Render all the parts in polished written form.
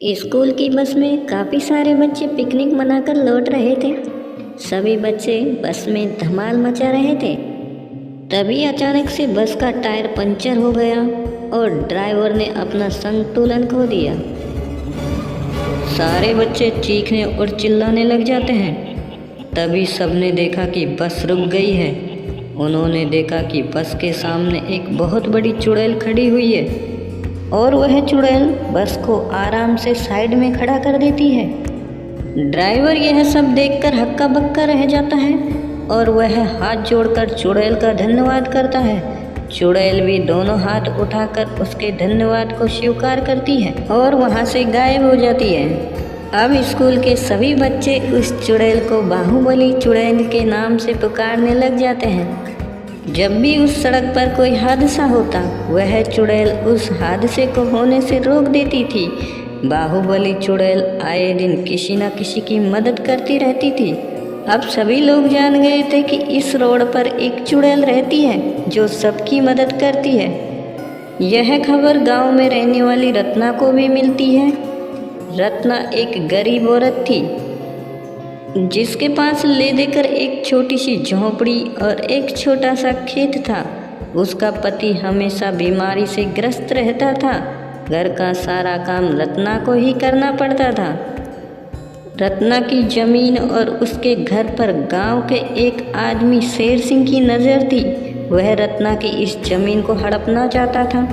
School की बस में काफ़ी सारे बच्चे पिकनिक मनाकर लौट रहे थे। सभी बच्चे बस में धमाल मचा रहे थे। तभी अचानक से बस का टायर पंचर हो गया और ड्राइवर ने अपना संतुलन खो दिया। सारे बच्चे चीखने और चिल्लाने लग जाते हैं। तभी सबने देखा कि बस रुक गई है। उन्होंने देखा कि बस के सामने एक बहुत बड़ी चुड़ैल खड़ी हुई है और वह चुड़ैल बस को आराम से साइड में खड़ा कर देती है। ड्राइवर यह सब देखकर हक्का बक्का रह जाता है और वह हाथ जोड़कर चुड़ैल का धन्यवाद करता है। चुड़ैल भी दोनों हाथ उठाकर उसके धन्यवाद को स्वीकार करती है और वहाँ से गायब हो जाती है। अब स्कूल के सभी बच्चे उस चुड़ैल को बाहुबली चुड़ैल के नाम से पुकारने लग जाते हैं। जब भी उस सड़क पर कोई हादसा होता, वह चुड़ैल उस हादसे को होने से रोक देती थी। बाहुबली चुड़ैल आए दिन किसी न किसी की मदद करती रहती थी। अब सभी लोग जान गए थे कि इस रोड पर एक चुड़ैल रहती है जो सबकी मदद करती है। यह खबर गांव में रहने वाली रत्ना को भी मिलती है। रत्ना एक गरीब औरत थी जिसके पास ले देकर एक छोटी सी झोंपड़ी और एक छोटा सा खेत था। उसका पति हमेशा बीमारी से ग्रस्त रहता था। घर का सारा काम रत्ना को ही करना पड़ता था। रत्ना की जमीन और उसके घर पर गांव के एक आदमी शेर सिंह की नज़र थी। वह रत्ना की इस जमीन को हड़पना चाहता था।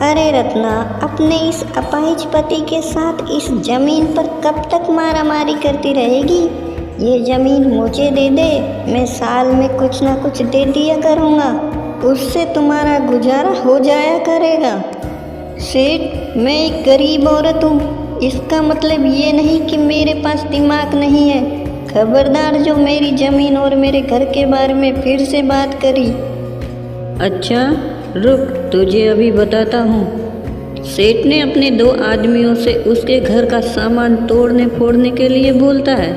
अरे रत्ना, अपने इस अपाहिज पति के साथ इस जमीन पर कब तक मारामारी करती रहेगी? ये जमीन मुझे दे दे, मैं साल में कुछ ना कुछ दे दिया करूँगा, उससे तुम्हारा गुजारा हो जाया करेगा। सेठ, मैं एक गरीब औरत हूँ, इसका मतलब ये नहीं कि मेरे पास दिमाग नहीं है। खबरदार जो मेरी ज़मीन और मेरे घर के बारे में फिर से बात करी। अच्छा रुक, तुझे अभी बताता हूँ। सेठ ने अपने दो आदमियों से उसके घर का सामान तोड़ने फोड़ने के लिए बोलता है।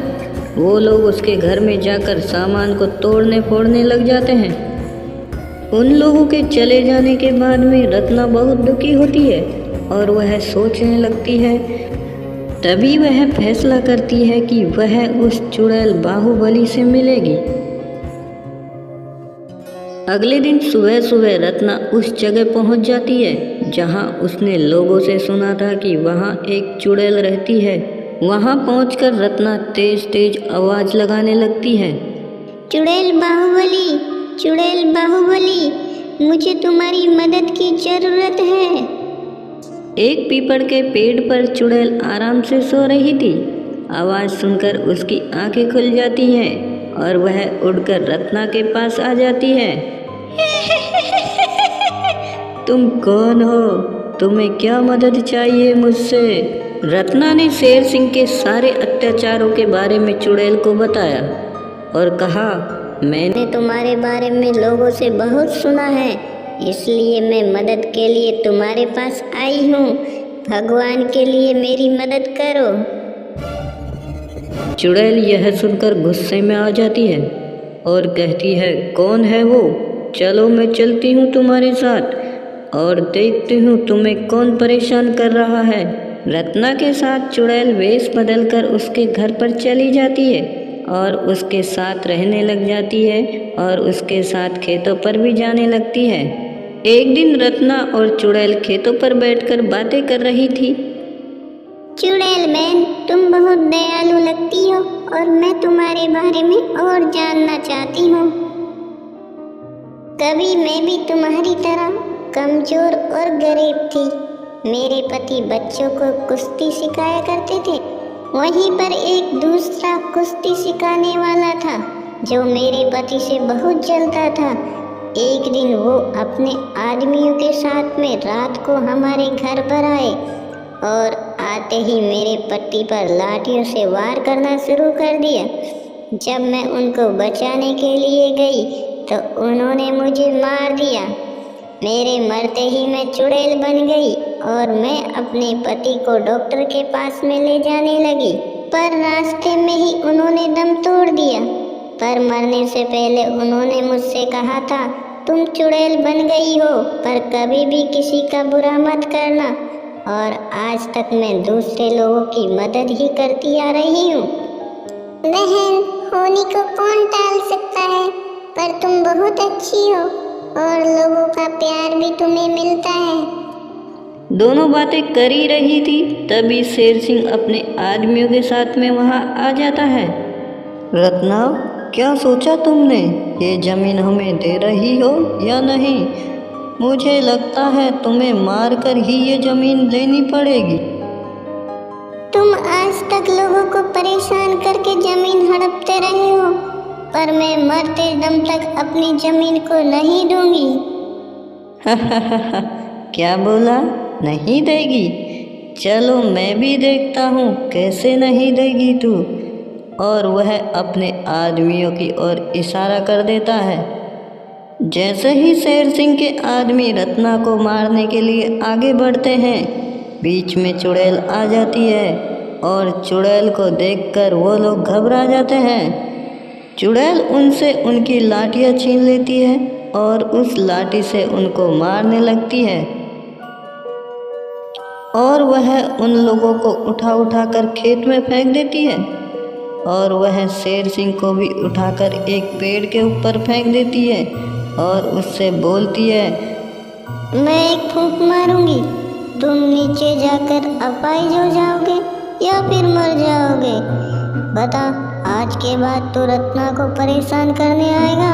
वो लोग उसके घर में जाकर सामान को तोड़ने फोड़ने लग जाते हैं। उन लोगों के चले जाने के बाद में रत्ना बहुत दुखी होती है और वह सोचने लगती है। तभी वह फैसला करती है कि वह उस चुड़ैल बाहुबली से मिलेगी। अगले दिन सुबह सुबह रत्ना उस जगह पहुंच जाती है जहां उसने लोगों से सुना था कि वहां एक चुड़ैल रहती है। वहां पहुंचकर रत्ना तेज तेज आवाज़ लगाने लगती है। चुड़ैल बाहुबली, चुड़ैल बाहुबली, मुझे तुम्हारी मदद की ज़रूरत है। एक पीपल के पेड़ पर चुड़ैल आराम से सो रही थी। आवाज़ सुनकर उसकी आंखें खुल जाती हैं और वह उड़कर रत्ना के पास आ जाती है। तुम कौन हो? तुम्हें क्या मदद चाहिए मुझसे? रत्ना ने शेर सिंह के सारे अत्याचारों के बारे में चुड़ैल को बताया और कहा, मैंने तुम्हारे बारे में लोगों से बहुत सुना है, इसलिए मैं मदद के लिए तुम्हारे पास आई हूँ। भगवान के लिए मेरी मदद करो। चुड़ैल यह सुनकर गुस्से में आ जाती है और कहती है, कौन है वो? चलो मैं चलती हूँ तुम्हारे साथ और देखती हूँ तुम्हें कौन परेशान कर रहा है। रत्ना के साथ चुड़ैल वेश बदलकर उसके घर पर चली जाती है और उसके साथ रहने लग जाती है और उसके साथ खेतों पर भी जाने लगती है। एक दिन रत्ना और चुड़ैल खेतों पर बैठकर बातें कर रही थी। चुड़ैल बहन, तुम बहुत दयालु लगती हो और मैं तुम्हारे बारे में और जानना चाहती हूँ। कभी मैं भी तुम्हारी तरह कमजोर और गरीब थी। मेरे पति बच्चों को कुश्ती सिखाया करते थे। वहीं पर एक दूसरा कुश्ती सिखाने वाला था जो मेरे पति से बहुत जलता था। एक दिन वो अपने आदमियों के साथ में रात को हमारे घर पर आए और आते ही मेरे पति पर लाठियों से वार करना शुरू कर दिया। जब मैं उनको बचाने के लिए गई तो उन्होंने मुझे मार दिया। मेरे मरते ही मैं चुड़ैल बन गई और मैं अपने पति को डॉक्टर के पास में ले जाने लगी, पर रास्ते में ही उन्होंने दम तोड़ दिया। पर मरने से पहले उन्होंने मुझसे कहा था, तुम चुड़ैल बन गई हो पर कभी भी किसी का बुरा मत करना और आज तक मैं दूसरे लोगों की मदद ही करती आ रही हूँ। बहन, होनी को कौन टाल सकता है, पर तुम बहुत अच्छी हो और लोगों का प्यार भी तुम्हें मिलता है। दोनों बातें कर ही रही थी, तभी शेर सिंह अपने आदमियों के साथ में वहाँ आ जाता है। रत्ना, क्या सोचा तुमने? ये जमीन हमें दे रही हो या नहीं? मुझे लगता है तुम्हें मारकर ही ये जमीन लेनी पड़ेगी। तुम आज तक लोगों को परेशान करके जमीन हड़पते रहे हो, पर मैं मरते दम तक अपनी जमीन को नहीं दूंगी। क्या बोला? नहीं देगी? चलो मैं भी देखता हूँ कैसे नहीं देगी तू। और वह अपने आदमियों की ओर इशारा कर देता है। जैसे ही शेर सिंह के आदमी रत्ना को मारने के लिए आगे बढ़ते हैं, बीच में चुड़ैल आ जाती है और चुड़ैल को देखकर वो लोग घबरा जाते हैं। चुड़ैल उनसे उनकी लाठियाँ छीन लेती है और उस लाठी से उनको मारने लगती है और वह उन लोगों को उठा उठाकर खेत में फेंक देती है और वह शेर सिंह को भी उठाकर एक पेड़ के ऊपर फेंक देती है और उससे बोलती है, मैं एक फूंक मारूंगी, तुम नीचे जाकर अपाहिज हो जाओगे या फिर मर जाओगे। बता, आज के बाद तो रत्ना को परेशान करने आएगा।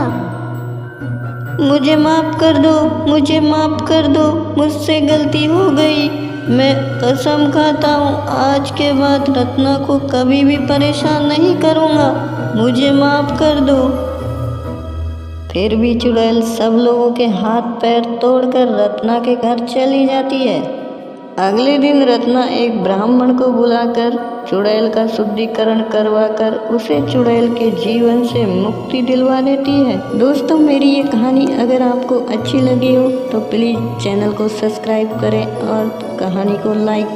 मुझे माफ़ कर दो, मुझे माफ़ कर दो, मुझसे गलती हो गई। मैं कसम खाता हूँ आज के बाद रत्ना को कभी भी परेशान नहीं करूँगा। मुझे माफ़ कर दो। फिर भी चुड़ैल सब लोगों के हाथ पैर तोड़कर रत्ना के घर चली जाती है। अगले दिन रत्ना एक ब्राह्मण को बुलाकर चुड़ैल का शुद्धिकरण करवाकर उसे चुड़ैल के जीवन से मुक्ति दिलवा देती है। दोस्तों, मेरी ये कहानी अगर आपको अच्छी लगी हो तो प्लीज़ चैनल को सब्सक्राइब करें और कहानी को लाइक